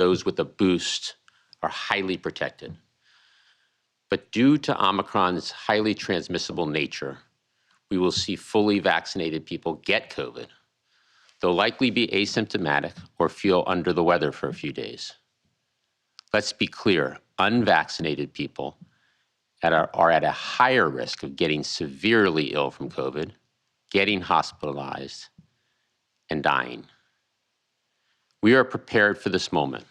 those with a boost are highly protected. But due to Omicron's highly transmissible nature, we will see fully vaccinated people get COVID. They'll likely be asymptomatic or feel under the weather for a few days. Let's be clear, unvaccinated people are at a higher risk of getting severely ill from COVID, getting hospitalized, and dying. We are prepared for this moment.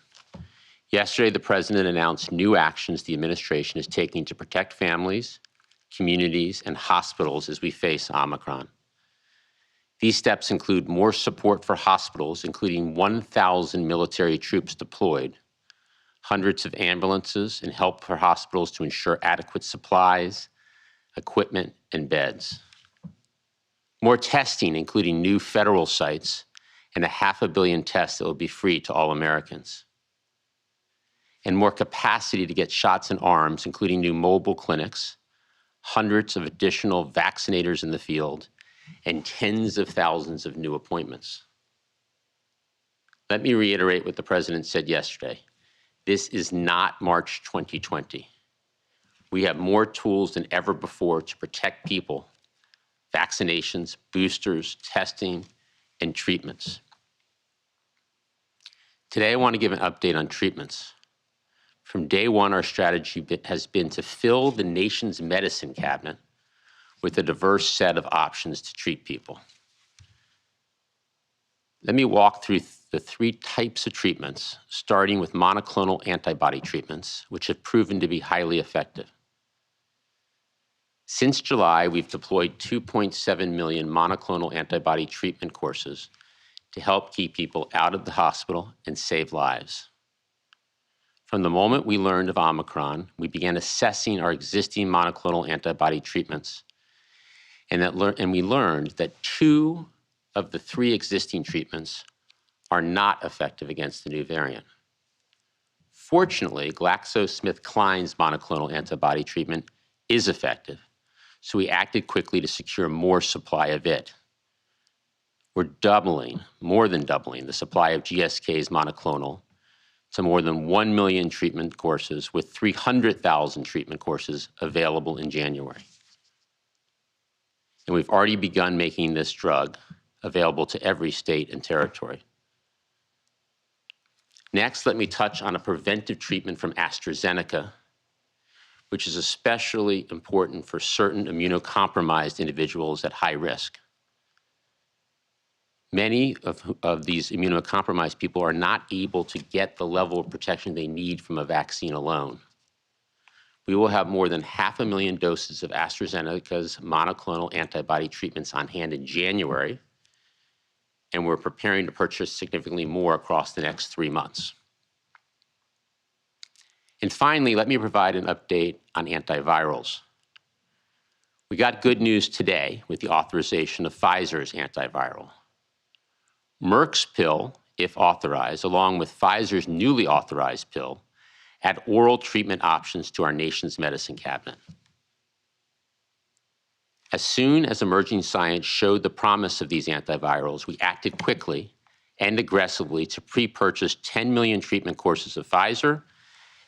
Yesterday, the President announced new actions the administration is taking to protect families, communities, and hospitals as we face Omicron. These steps include more support for hospitals, including 1,000 military troops deployed, hundreds of ambulances, and help for hospitals to ensure adequate supplies, equipment, and beds. More testing, including new federal sites, and 500 million tests that will be free to all Americans. And more capacity to get shots in arms, including new mobile clinics, hundreds of additional vaccinators in the field, and tens of thousands of new appointments. Let me reiterate what the President said yesterday. This is not March 2020. We have more tools than ever before to protect people: vaccinations, boosters, testing, and treatments. Today, I want to give an update on treatments. From day one, our strategy has been to fill the nation's medicine cabinet with a diverse set of options to treat people. Let me walk through the 3 types of treatments, starting with monoclonal antibody treatments, which have proven to be highly effective. Since July, we've deployed 2.7 million monoclonal antibody treatment courses to help keep people out of the hospital and save lives. From the moment we learned of Omicron, we began assessing our existing monoclonal antibody treatments, and we learned that 2 of the 3 existing treatments are not effective against the new variant. Fortunately, GlaxoSmithKline's monoclonal antibody treatment is effective, so we acted quickly to secure more supply of it. We're more than doubling the supply of GSK's monoclonal to more than 1 million treatment courses, with 300,000 treatment courses available in January. And we've already begun making this drug available to every state and territory. Next, let me touch on a preventive treatment from AstraZeneca, which is especially important for certain immunocompromised individuals at high risk. Many of these immunocompromised people are not able to get the level of protection they need from a vaccine alone. We will have more than 500,000 doses of AstraZeneca's monoclonal antibody treatments on hand in January, and we're preparing to purchase significantly more across the next 3 months. And finally, let me provide an update on antivirals. We got good news today with the authorization of Pfizer's antiviral. Merck's pill, if authorized, along with Pfizer's newly authorized pill, add oral treatment options to our nation's medicine cabinet. As soon as emerging science showed the promise of these antivirals, we acted quickly and aggressively to pre-purchase 10 million treatment courses of Pfizer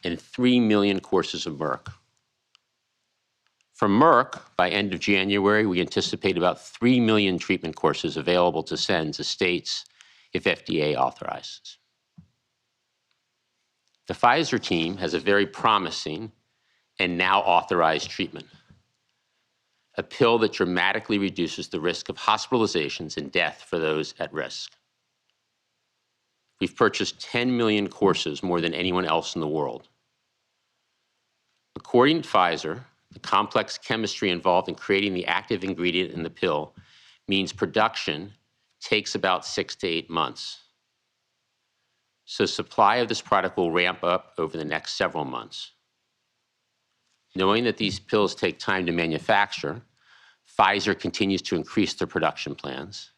and 3 million courses of Merck. From Merck, by end of January, we anticipate about 3 million treatment courses available to send to states if FDA authorizes. The Pfizer team has a very promising and now authorized treatment, a pill that dramatically reduces the risk of hospitalizations and death for those at risk. We've purchased 10 million courses, more than anyone else in the world. According to Pfizer, the complex chemistry involved in creating the active ingredient in the pill means production takes about 6 to 8 months. So supply of this product will ramp up over the next several months. Knowing that these pills take time to manufacture, Pfizer continues to increase their production plans.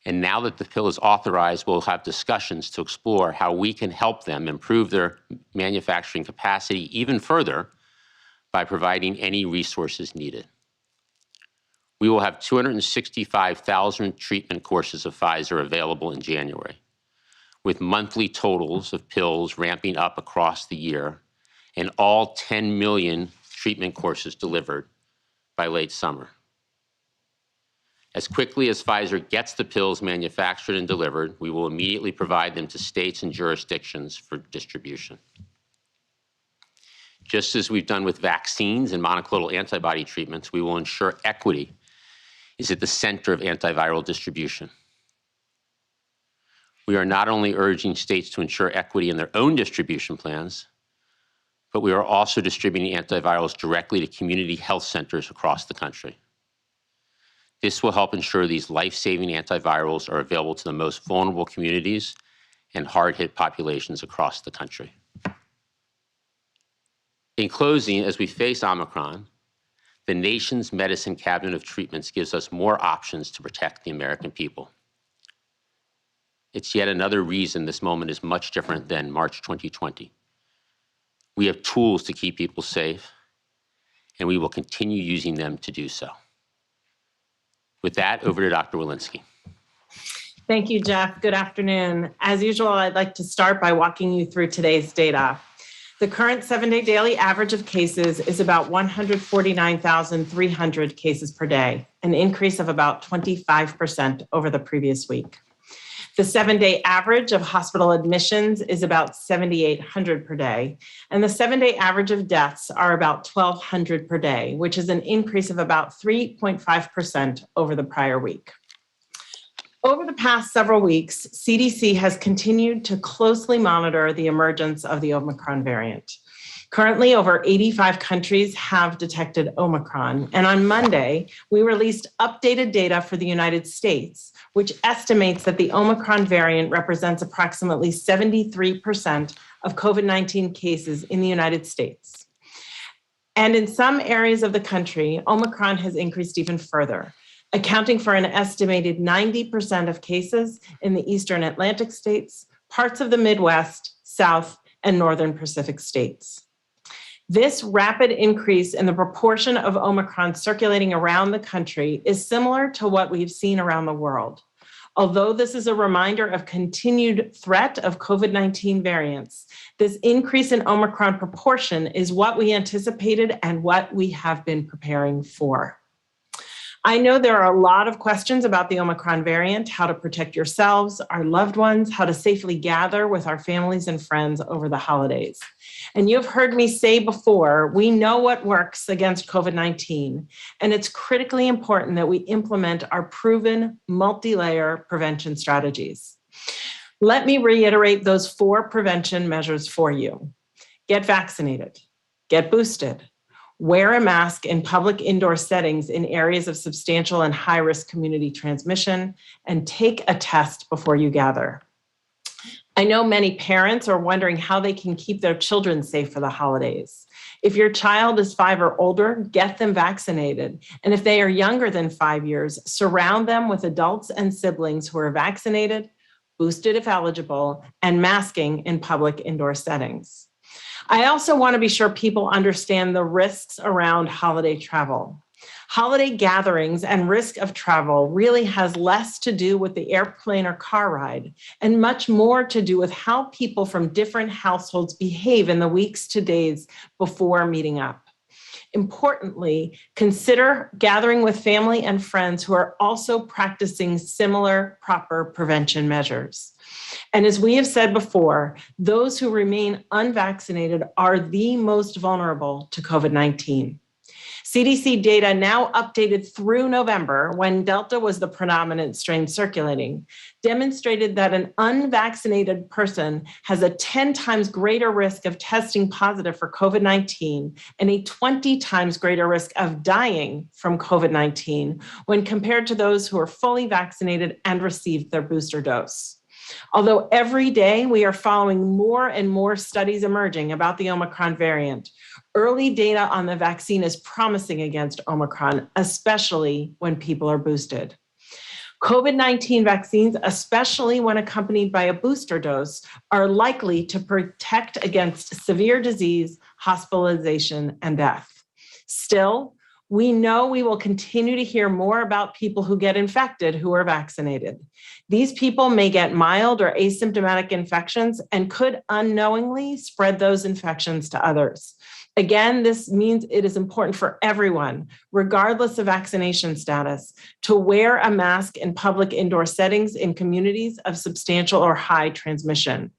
And now that the pill is authorized, we'll have discussions to explore how we can help them improve their manufacturing capacity even further by providing any resources needed. We will have 265,000 treatment courses of Pfizer available in January. with monthly totals of pills ramping up across the year and all 10 million treatment courses delivered by late summer. As quickly as Pfizer gets the pills manufactured and delivered, we will immediately provide them to states and jurisdictions for distribution. Just as we've done with vaccines and monoclonal antibody treatments, we will ensure equity is at the center of antiviral distribution. We are not only urging states to ensure equity in their own distribution plans, but we are also distributing antivirals directly to community health centers across the country. This will help ensure these life-saving antivirals are available to the most vulnerable communities and hard-hit populations across the country. In closing, as we face Omicron, the nation's medicine cabinet of treatments gives us more options to protect the American people. It's yet another reason this moment is much different than March 2020. We have tools to keep people safe, and we will continue using them to do so. With that, over to Dr. Walensky. Thank you, Jeff. Good afternoon. As usual, I'd like to start by walking you through today's data. The current 7-day daily average of cases is about 149,300 cases per day, an increase of about 25% over the previous week. The 7-day average of hospital admissions is about 7,800 per day, and the 7-day average of deaths are about 1,200 per day, which is an increase of about 3.5% over the prior week. Over the past several weeks, CDC has continued to closely monitor the emergence of the Omicron variant. Currently, over 85 countries have detected Omicron, and on Monday, we released updated data for the United States, which estimates that the Omicron variant represents approximately 73% of COVID-19 cases in the United States. And in some areas of the country, Omicron has increased even further, accounting for an estimated 90% of cases in the Eastern Atlantic states, parts of the Midwest, South, and Northern Pacific states. This rapid increase in the proportion of Omicron circulating around the country is similar to what we've seen around the world. Although this is a reminder of continued threat of COVID-19 variants, this increase in Omicron proportion is what we anticipated and what we have been preparing for. I know there are a lot of questions about the Omicron variant, how to protect yourselves, our loved ones, how to safely gather with our families and friends over the holidays. And you've heard me say before, we know what works against COVID-19, and it's critically important that we implement our proven multi-layer prevention strategies. Let me reiterate those 4 prevention measures for you. Get vaccinated, get boosted, wear a mask in public indoor settings in areas of substantial and high-risk community transmission, and take a test before you gather. I know many parents are wondering how they can keep their children safe for the holidays. If your child is 5 or older, get them vaccinated. And if they are younger than 5 years, surround them with adults and siblings who are vaccinated, boosted if eligible, and masking in public indoor settings. I also want to be sure people understand the risks around holiday travel. Holiday gatherings and risk of travel really has less to do with the airplane or car ride and much more to do with how people from different households behave in the weeks to days before meeting up. Importantly, consider gathering with family and friends who are also practicing similar proper prevention measures. And as we have said before, those who remain unvaccinated are the most vulnerable to COVID-19. CDC data now updated through November, when Delta was the predominant strain circulating, demonstrated that an unvaccinated person has a 10 times greater risk of testing positive for COVID-19 and a 20 times greater risk of dying from COVID-19 when compared to those who are fully vaccinated and received their booster dose. Although every day we are following more and more studies emerging about the Omicron variant, early data on the vaccine is promising against Omicron, especially when people are boosted. COVID-19 vaccines, especially when accompanied by a booster dose, are likely to protect against severe disease, hospitalization, and death. Still, We know we will continue to hear more about people who get infected who are vaccinated. These people may get mild or asymptomatic infections and could unknowingly spread those infections to others. Again, this means it is important for everyone, regardless of vaccination status, to wear a mask in public indoor settings in communities of substantial or high transmission.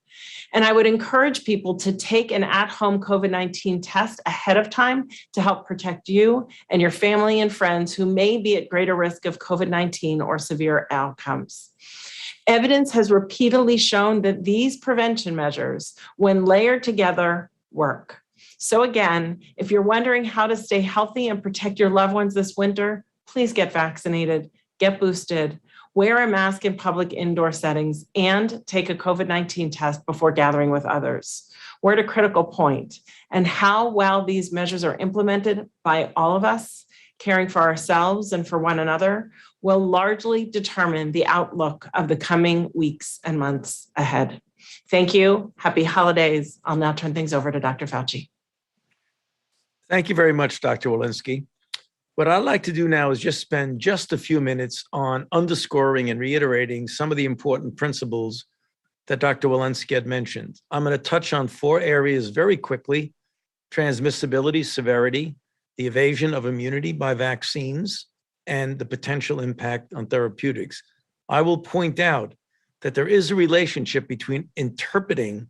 And I would encourage people to take an at-home COVID-19 test ahead of time to help protect you and your family and friends who may be at greater risk of COVID-19 or severe outcomes. Evidence has repeatedly shown that these prevention measures, when layered together, work. So again, if you're wondering how to stay healthy and protect your loved ones this winter, please get vaccinated, get boosted, wear a mask in public indoor settings, and take a COVID-19 test before gathering with others. We're at a critical point, and how well these measures are implemented by all of us, caring for ourselves and for one another, will largely determine the outlook of the coming weeks and months ahead. Thank you. Happy holidays. I'll now turn things over to Dr. Fauci. Thank you very much, Dr. Walensky. What I'd like to do now is just spend just a few minutes on underscoring and reiterating some of the important principles that Dr. Walensky had mentioned. I'm going to touch on 4 areas very quickly: transmissibility, severity, the evasion of immunity by vaccines, and the potential impact on therapeutics. I will point out that there is a relationship between interpreting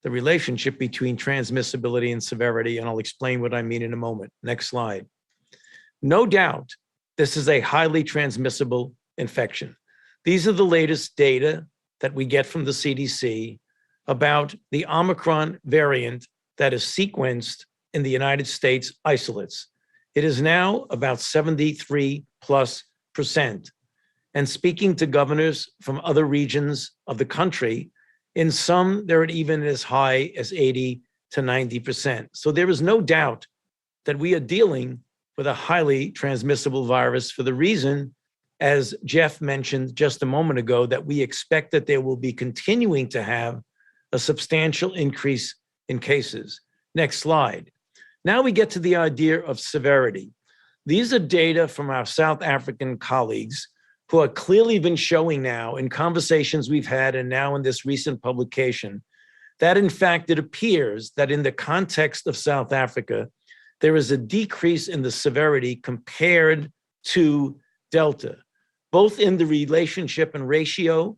the relationship between transmissibility and severity, and I'll explain what I mean in a moment. Next slide. No doubt, this is a highly transmissible infection. These are the latest data that we get from the CDC about the Omicron variant that is sequenced in the United States isolates. It is now about 73+%. And speaking to governors from other regions of the country, in some, they're even as high as 80 to 90%. So there is no doubt that we are dealing with a highly transmissible virus for the reason, as Jeff mentioned just a moment ago, that we expect that there will be continuing to have a substantial increase in cases. Next slide. Now we get to the idea of severity. These are data from our South African colleagues who have clearly been showing now in conversations we've had and now in this recent publication that in fact it appears that in the context of South Africa, there is a decrease in the severity compared to Delta, both in the relationship and ratio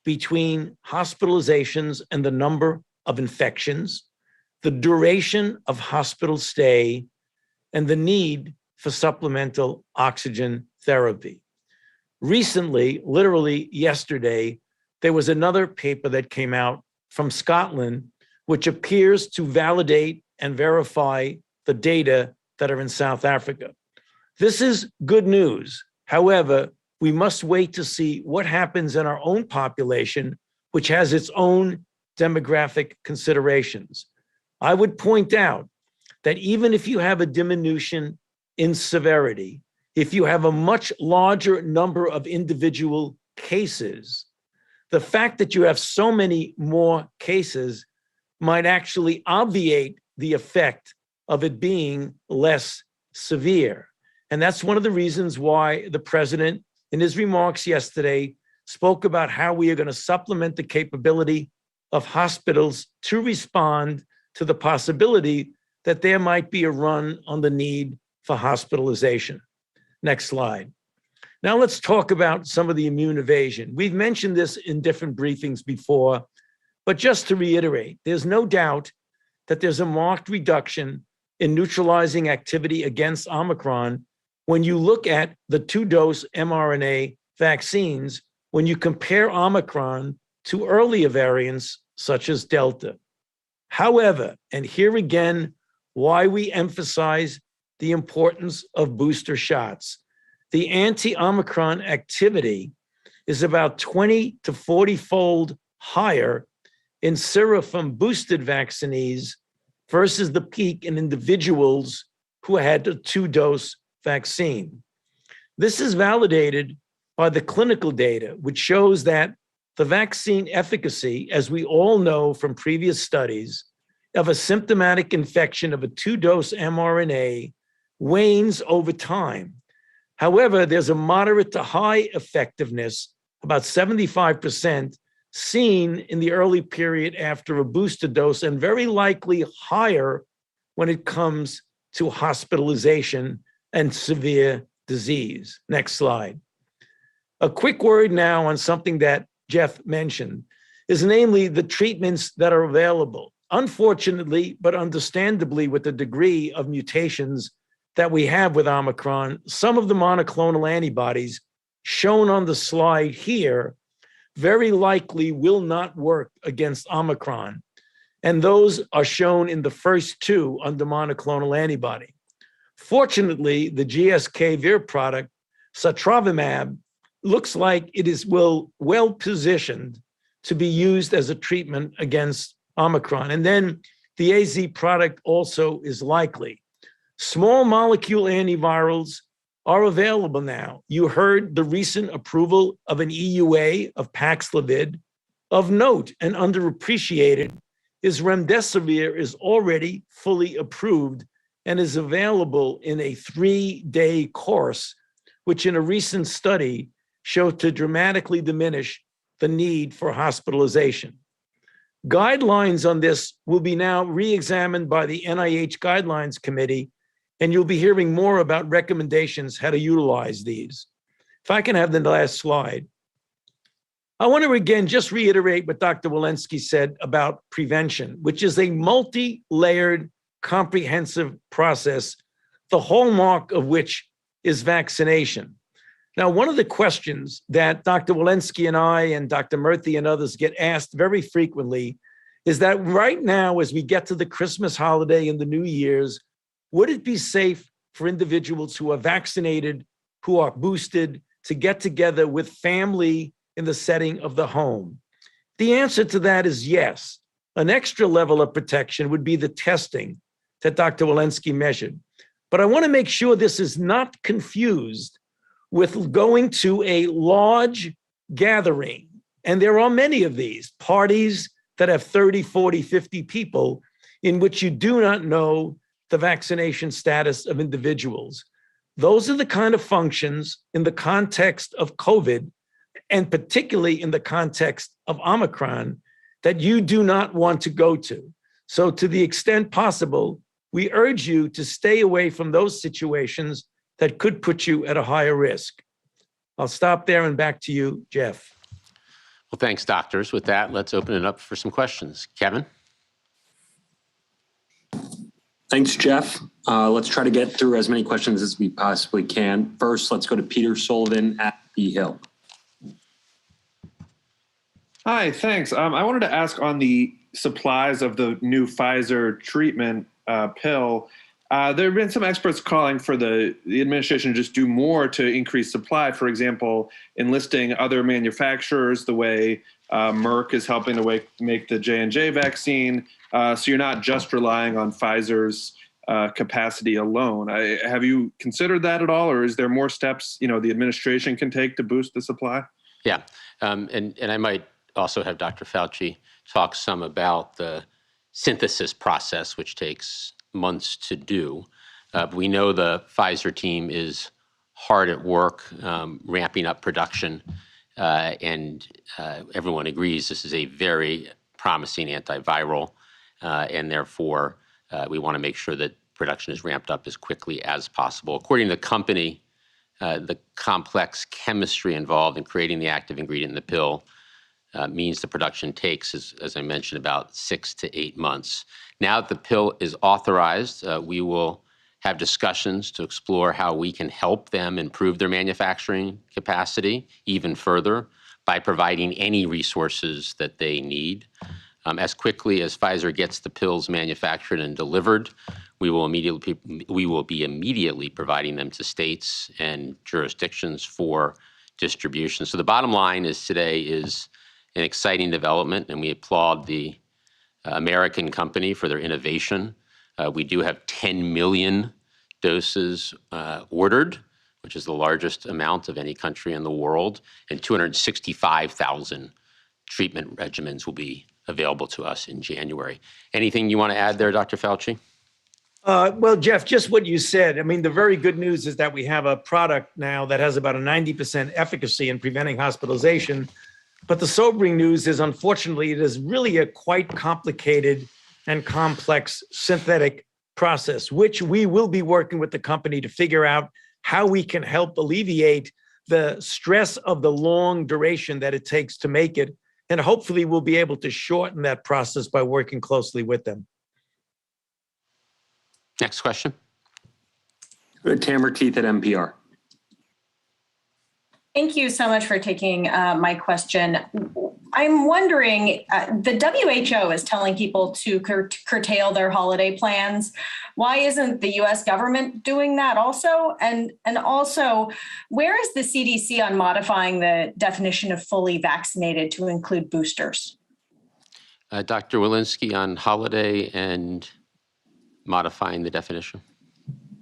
between hospitalizations and the number of infections, the duration of hospital stay, and the need for supplemental oxygen therapy. Recently, literally yesterday, there was another paper that came out from Scotland, which appears to validate and verify the data that are in South Africa. This is good news. However, we must wait to see what happens in our own population, which has its own demographic considerations. I would point out that even if you have a diminution in severity, if you have a much larger number of individual cases, the fact that you have so many more cases might actually obviate the effect of it being less severe. And that's one of the reasons why the president, in his remarks yesterday, spoke about how we are going to supplement the capability of hospitals to respond to the possibility that there might be a run on the need for hospitalization. Next slide. Now let's talk about some of the immune evasion. We've mentioned this in different briefings before, but just to reiterate, there's no doubt that there's a marked reduction in neutralizing activity against Omicron when you look at the 2-dose mRNA vaccines, when you compare Omicron to earlier variants such as Delta. However, and here again, why we emphasize the importance of booster shots. The anti-Omicron activity is about 20 to 40-fold higher in sera from boosted vaccinees versus the peak in individuals who had a 2-dose vaccine. This is validated by the clinical data, which shows that the vaccine efficacy, as we all know from previous studies, of a symptomatic infection of a 2-dose mRNA wanes over time. However, there's a moderate to high effectiveness, about 75%, seen in the early period after a booster dose, and very likely higher when it comes to hospitalization and severe disease. Next slide. A quick word now on something that Jeff mentioned, is namely the treatments that are available. Unfortunately, but understandably, with the degree of mutations that we have with Omicron, some of the monoclonal antibodies shown on the slide here very likely will not work against Omicron. And those are shown in the first two under monoclonal antibody. Fortunately, the GSK Vir product, sotrovimab, looks like it is well positioned to be used as a treatment against Omicron. And then the AZ product also is likely. Small molecule antivirals are available now. You heard the recent approval of an EUA of Paxlovid. Of note and underappreciated is remdesivir is already fully approved and is available in a 3-day course, which in a recent study showed to dramatically diminish the need for hospitalization. Guidelines on this will be now re-examined by the NIH Guidelines Committee, and you'll be hearing more about recommendations how to utilize these. If I can have the last slide. I want to again just reiterate what Dr. Walensky said about prevention, which is a multi-layered, comprehensive process, the hallmark of which is vaccination. Now, one of the questions that Dr. Walensky and I and Dr. Murthy and others get asked very frequently is that right now, as we get to the Christmas holiday and the New Year's, would it be safe for individuals who are vaccinated, who are boosted, to get together with family in the setting of the home? The answer to that is yes. An extra level of protection would be the testing that Dr. Walensky measured. But I want to make sure this is not confused with going to a large gathering. And there are many of these parties that have 30, 40, 50 people in which you do not know the vaccination status of individuals. Those are the kind of functions in the context of COVID, and particularly in the context of Omicron, that you do not want to go to. So to the extent possible, we urge you to stay away from those situations that could put you at a higher risk. I'll stop there and back to you, Jeff. Well, thanks, doctors. With that, let's open it up for some questions. Kevin? Thanks, Jeff. Let's try to get through as many questions as we possibly can. First, let's go to Peter Sullivan at The Hill. Hi, thanks. I wanted to ask on the supplies of the new Pfizer treatment pill. There have been some experts calling for the administration to just do more to increase supply, for example, enlisting other manufacturers the way Merck is helping to make the J&J vaccine. So you're not just relying on Pfizer's capacity alone. Have you considered that at all, or is there more steps the administration can take to boost the supply? Yeah, and I might also have Dr. Fauci talk some about the synthesis process, which takes months to do. We know the Pfizer team is hard at work ramping up production, and everyone agrees this is a very promising antiviral, and therefore we want to make sure that production is ramped up as quickly as possible. According to the company, the complex chemistry involved in creating the active ingredient in the pill means the production takes, as I mentioned, about 6 to 8 months. Now that the pill is authorized, we will have discussions to explore how we can help them improve their manufacturing capacity even further by providing any resources that they need. As quickly as Pfizer gets the pills manufactured and delivered, we will be immediately providing them to states and jurisdictions for distribution. So the bottom line is today is an exciting development, and we applaud the American company for their innovation. We do have 10 million doses ordered, which is the largest amount of any country in the world, and 265,000 treatment regimens will be available to us in January. Anything you want to add there, Dr. Fauci? Well, Jeff, just what you said. I mean, the very good news is that we have a product now that has about a 90% efficacy in preventing hospitalization. But the sobering news is, unfortunately, it is really a quite complicated and complex synthetic process, which we will be working with the company to figure out how we can help alleviate the stress of the long duration that it takes to make it. And hopefully we'll be able to shorten that process by working closely with them. Next question. Tamara Keith at NPR. Thank you so much for taking my question. I'm wondering, the WHO is telling people to curtail their holiday plans. Why isn't the US government doing that also? And also, where is the CDC on modifying the definition of fully vaccinated to include boosters? Dr. Walensky on holiday and modifying the definition.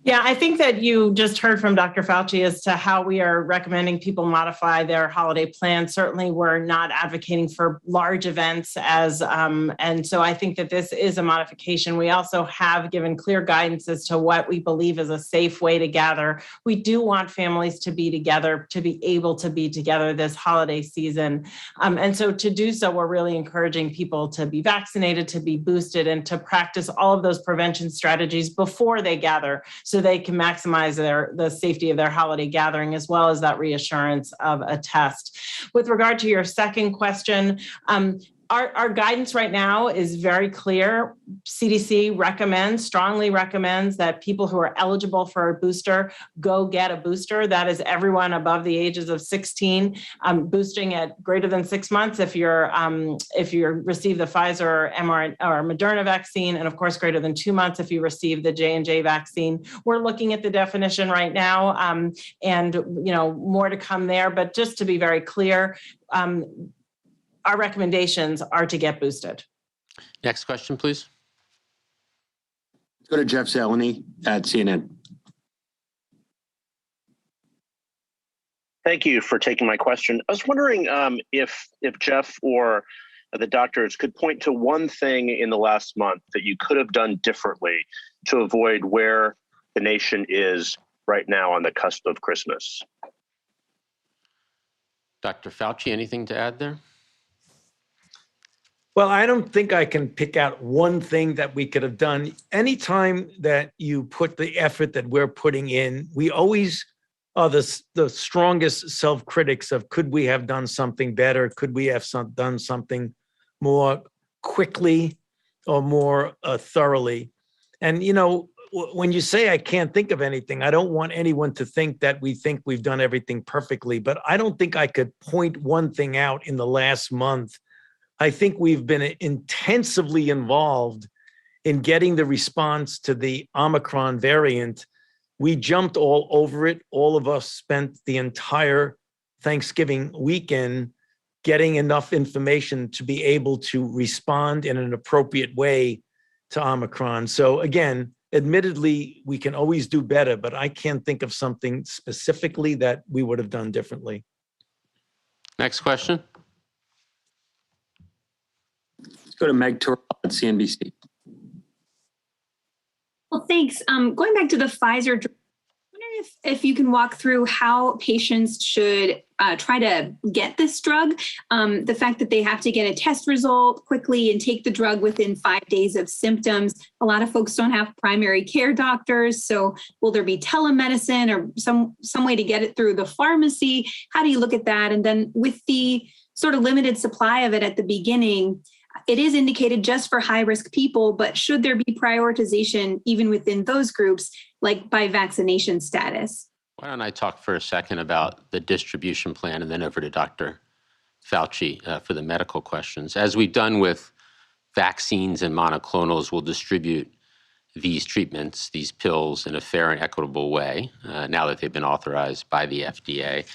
Yeah, I think that you just heard from Dr. Fauci as to how we are recommending people modify their holiday plans. Certainly, we're not advocating for large events and so I think that this is a modification. We also have given clear guidance as to what we believe is a safe way to gather. We do want families to be together, to be able to be together this holiday season. And so to do so, we're really encouraging people to be vaccinated, to be boosted, and to practice all of those prevention strategies before they gather, so they can maximize the safety of their holiday gathering, as well as that reassurance of a test. With regard to your second question, our guidance right now is very clear. CDC strongly recommends that people who are eligible for a booster go get a booster. That is everyone above the ages of 16, boosting at greater than 6 months if you receive the Pfizer or Moderna vaccine, and of course greater than 2 months if you receive the J&J vaccine. We're looking at the definition right now, and more to come there. But just to be very clear, our recommendations are to get boosted. Next question, please. Let's go to Jeff Zeleny at CNN. Thank you for taking my question. I was wondering if Jeff or the doctors could point to one thing in the last month that you could have done differently to avoid where the nation is right now on the cusp of Christmas. Dr. Fauci, anything to add there? Well, I don't think I can pick out one thing that we could have done. Anytime that you put the effort that we're putting in, we always are the strongest self-critics of, could we have done something better? Could we have done something more quickly or more thoroughly? And, when you say I can't think of anything, I don't want anyone to think that we think we've done everything perfectly, but I don't think I could point one thing out in the last month. I think we've been intensively involved in getting the response to the Omicron variant. We jumped all over it. All of us spent the entire Thanksgiving weekend getting enough information to be able to respond in an appropriate way to Omicron. So again, admittedly, we can always do better, but I can't think of something specifically that we would have done differently. Next question. Let's go to Meg Turrell at CNBC. Well, thanks. Going back to the Pfizer, I wonder if you can walk through how patients should try to get this drug. The fact that they have to get a test result quickly and take the drug within 5 days of symptoms. A lot of folks don't have primary care doctors. So will there be telemedicine or some way to get it through the pharmacy? How do you look at that? And then with the sort of limited supply of it at the beginning, it is indicated just for high-risk people, but should there be prioritization even within those groups, like by vaccination status? Why don't I talk for a second about the distribution plan and then over to Dr. Fauci for the medical questions. As we've done with vaccines and monoclonals, we'll distribute these treatments, these pills, in a fair and equitable way now that they've been authorized by the FDA.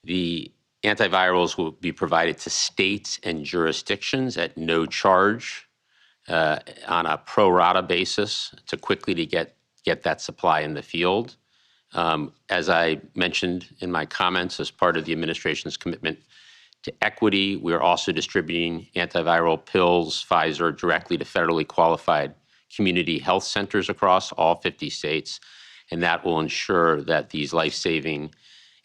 The antivirals will be provided to states and jurisdictions at no charge on a pro rata basis to quickly to get that supply in the field. As I mentioned in my comments, as part of the administration's commitment to equity, we're also distributing antiviral pills, Pfizer, directly to federally qualified community health centers across all 50 states, and that will ensure that these life-saving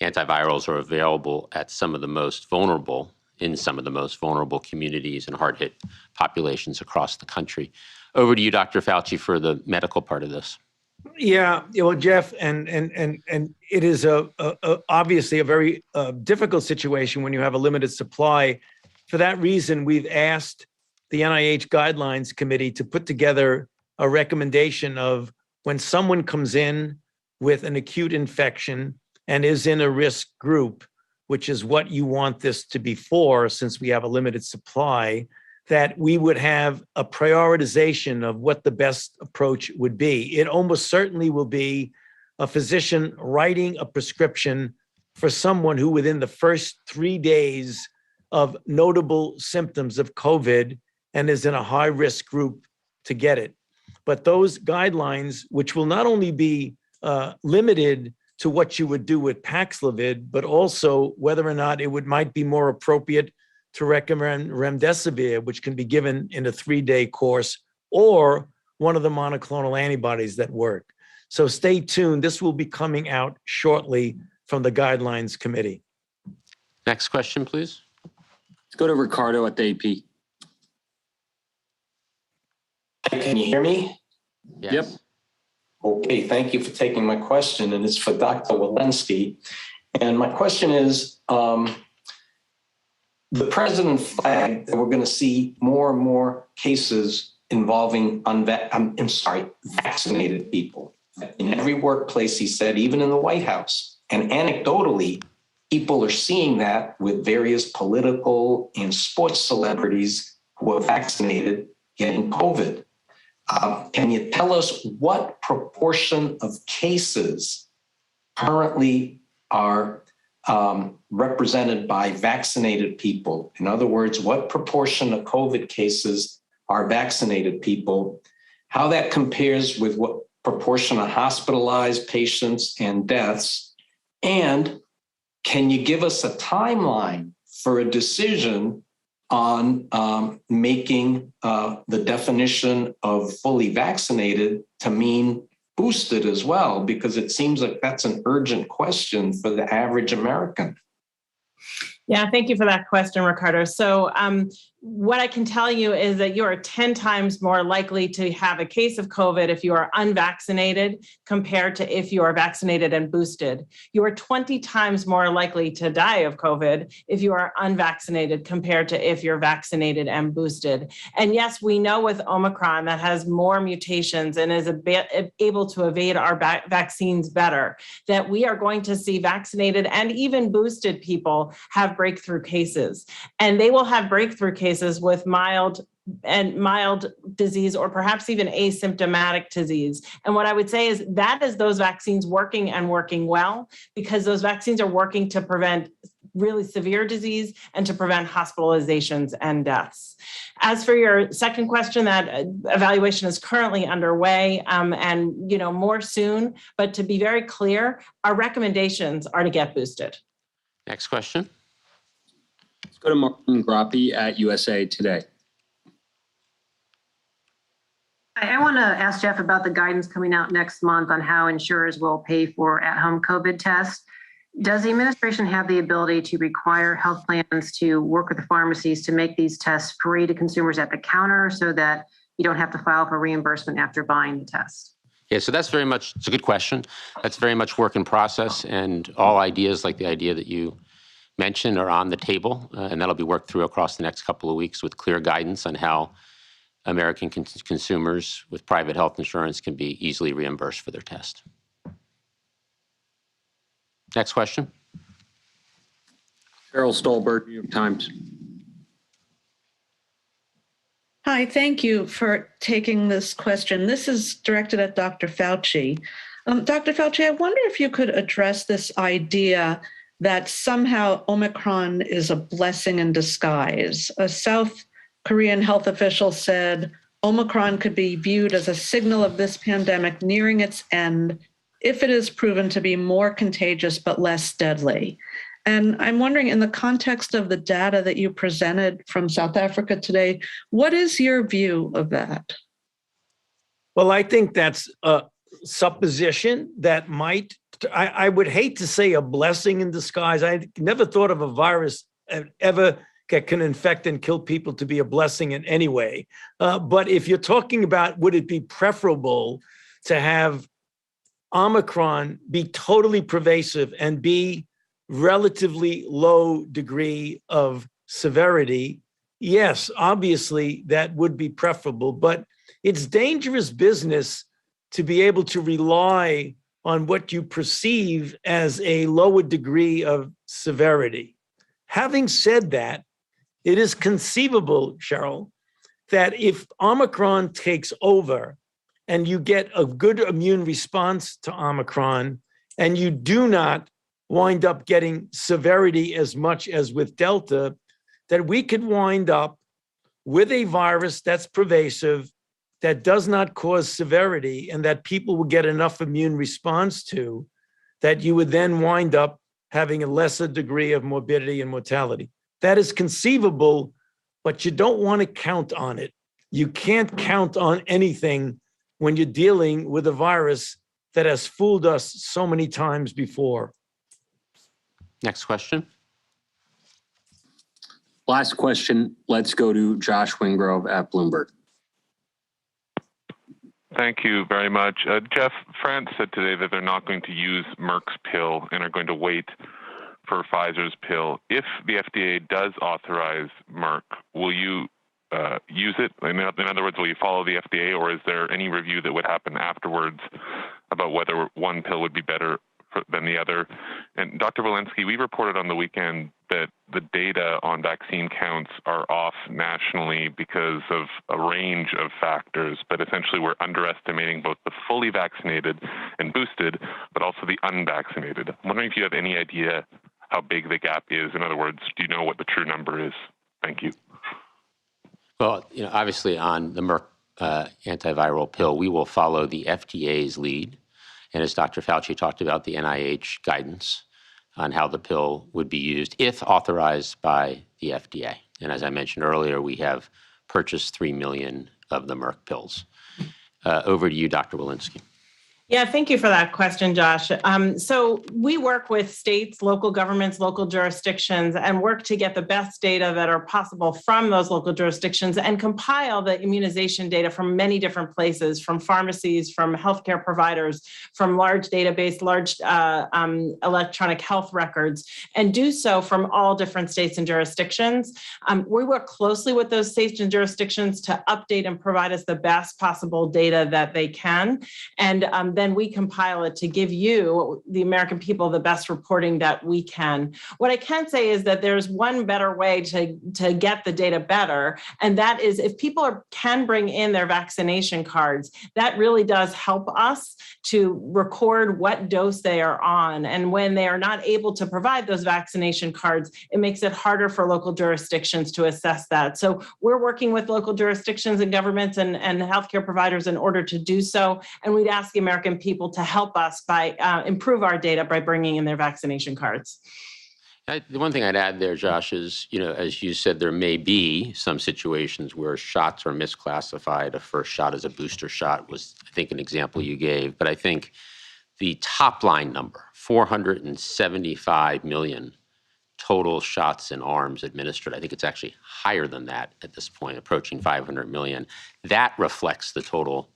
antivirals are available at some of the most vulnerable, in some of the most vulnerable communities and hard-hit populations across the country. Over to you, Dr. Fauci, for the medical part of this. Yeah, well, Jeff, and it is obviously a very difficult situation when you have a limited supply. For that reason, we've asked the NIH Guidelines Committee to put together a recommendation of when someone comes in with an acute infection and is in a risk group, which is what you want this to be for, since we have a limited supply, that we would have a prioritization of what the best approach would be. It almost certainly will be a physician writing a prescription for someone who within the first 3 days of notable symptoms of COVID and is in a high risk group to get it. But those guidelines, which will not only be limited to what you would do with Paxlovid, but also whether or not it might be more appropriate to recommend remdesivir, which can be given in a 3-day course, or one of the monoclonal antibodies that work. So stay tuned. This will be coming out shortly from the Guidelines Committee. Next question, please. Let's go to Ricardo at the AP. Can you hear me? Yes. Yep. Okay, thank you for taking my question, and it's for Dr. Walensky. And my question is, the president flagged that we're going to see more and more cases involving vaccinated people. In every workplace, he said, even in the White House. And anecdotally, people are seeing that with various political and sports celebrities who are vaccinated getting COVID. Can you tell us what proportion of cases currently are represented by vaccinated people? In other words, what proportion of COVID cases are vaccinated people? How that compares with what proportion of hospitalized patients and deaths? And can you give us a timeline for a decision on making the definition of fully vaccinated to mean boosted as well? Because it seems like that's an urgent question for the average American. Yeah, thank you for that question, Ricardo. So what I can tell you is that you are 10 times more likely to have a case of COVID if you are unvaccinated compared to if you are vaccinated and boosted. You are 20 times more likely to die of COVID if you are unvaccinated compared to if you're vaccinated and boosted. And yes, we know with Omicron that has more mutations and is able to evade our vaccines better, that we are going to see vaccinated and even boosted people have breakthrough cases. And they will have breakthrough cases with mild disease or perhaps even asymptomatic disease. And what I would say is that is those vaccines working and working well, because those vaccines are working to prevent really severe disease and to prevent hospitalizations and deaths. As for your second question, that evaluation is currently underway and more soon. But to be very clear, our recommendations are to get boosted. Next question. Let's go to Martin Grappi at USA Today. I want to ask Jeff about the guidance coming out next month on how insurers will pay for at-home COVID tests. Does the administration have the ability to require health plans to work with the pharmacies to make these tests free to consumers at the counter so that you don't have to file for reimbursement after buying the test? Yeah, so it's a good question. That's very much work in process, and all ideas like the idea that you mentioned are on the table, and that'll be worked through across the next couple of weeks with clear guidance on how American consumers with private health insurance can be easily reimbursed for their test. Next question. Cheryl Stolberg, New York Times. Hi, thank you for taking this question. This is directed at Dr. Fauci. Dr. Fauci, I wonder if you could address this idea that somehow Omicron is a blessing in disguise. A South Korean health official said Omicron could be viewed as a signal of this pandemic nearing its end if it is proven to be more contagious but less deadly. And I'm wondering, in the context of the data that you presented from South Africa today, what is your view of that? Well, I think that's a supposition that might, I would hate to say a blessing in disguise. I never thought of a virus ever that can infect and kill people to be a blessing in any way. But if you're talking about, would it be preferable to have Omicron be totally pervasive and be relatively low degree of severity? Yes, obviously that would be preferable, but it's dangerous business to be able to rely on what you perceive as a lower degree of severity. Having said that, it is conceivable, Cheryl, that if Omicron takes over and you get a good immune response to Omicron and you do not wind up getting severity as much as with Delta, that we could wind up with a virus that's pervasive, that does not cause severity, and that people will get enough immune response to, that you would then wind up having a lesser degree of morbidity and mortality. That is conceivable, but you don't want to count on it. You can't count on anything when you're dealing with a virus that has fooled us so many times before. Next question. Last question. Let's go to Josh Wingrove at Bloomberg. Thank you very much. Jeff, France said today that they're not going to use Merck's pill and are going to wait for Pfizer's pill. If the FDA does authorize Merck, will you use it? In other words, will you follow the FDA, or is there any review that would happen afterwards about whether one pill would be better than the other? And Dr. Walensky, we reported on the weekend that the data on vaccine counts are off nationally because of a range of factors, but essentially we're underestimating both the fully vaccinated and boosted, but also the unvaccinated. I'm wondering if you have any idea how big the gap is. In other words, do you know what the true number is? Thank you. Well, obviously on the Merck antiviral pill, we will follow the FDA's lead. And as Dr. Fauci talked about, the NIH guidance on how the pill would be used if authorized by the FDA. And as I mentioned earlier, we have purchased 3 million of the Merck pills. Over to you, Dr. Walensky. Yeah, thank you for that question, Josh. So we work with states, local governments, local jurisdictions, and work to get the best data that are possible from those local jurisdictions and compile the immunization data from many different places, from pharmacies, from healthcare providers, from large database, large electronic health records, and do so from all different states and jurisdictions. We work closely with those states and jurisdictions to update and provide us the best possible data that they can. And then we compile it to give you, the American people, the best reporting that we can. What I can say is that there's one better way to get the data better, and that is if people can bring in their vaccination cards, that really does help us to record what dose they are on. And when they are not able to provide those vaccination cards, it makes it harder for local jurisdictions to assess that. So we're working with local jurisdictions and governments and healthcare providers in order to do so. And we'd ask the American people to help us by improve our data by bringing in their vaccination cards. The one thing I'd add there, Josh, is, as you said, there may be some situations where shots are misclassified. A first shot as a booster shot was, I think, an example you gave. But I think the top line number, 475 million total shots in arms administered, I think it's actually higher than that at this point, approaching 500 million. That reflects the total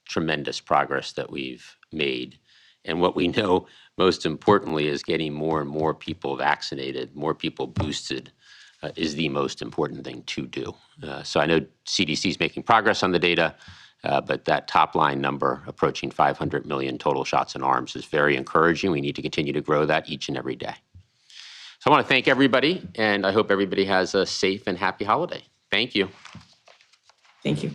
tremendous progress that we've made. And what we know most importantly is getting more and more people vaccinated, more people boosted is the most important thing to do. So I know CDC is making progress on the data, but that top line number approaching 500 million total shots in arms is very encouraging. We need to continue to grow that each and every day. So I want to thank everybody, and I hope everybody has a safe and happy holiday. Thank you. Thank you.